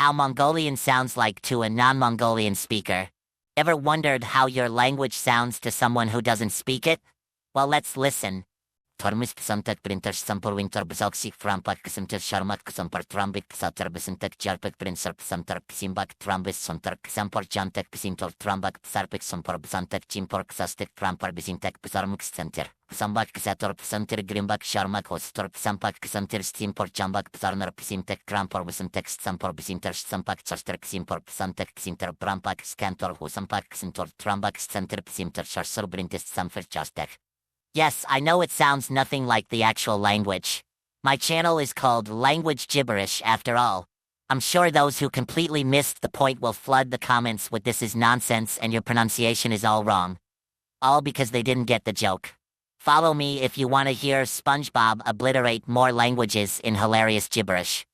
how Mongolian sounds like to a non-Mongolian speaker. Ever wondered how your language sounds to someone who doesn't speak it? Well, let's listen. Tormis psamtek printers sampor winter bzoksik frampak ksamter sharmak ksampar trambik ksater besintek jarpek printer psamter psimbak trambis sonter ksampor jantek psintor trambak psarpek sompor bzantek chimpor ksastek trampar besintek psarmuk center. Psambak ksator psanter grimbak sharmak hostor psampak ksanter stimpor jambak psarner psimtek krampor besintek sampor besinter sampak charster ksimpor psantek psinter brampak scantor husampak ksintor trambak center psimter sharsor brintis samfer jastek. Yes, I know it sounds nothing like the actual language. My channel is called Language Gibberish after all. I'm sure those who completely missed the point will flood the comments with "this is nonsense and your pronunciation is all wrong." All because they didn't get the joke. Follow me if you want to hear Spongebob obliterate more languages in hilarious gibberish.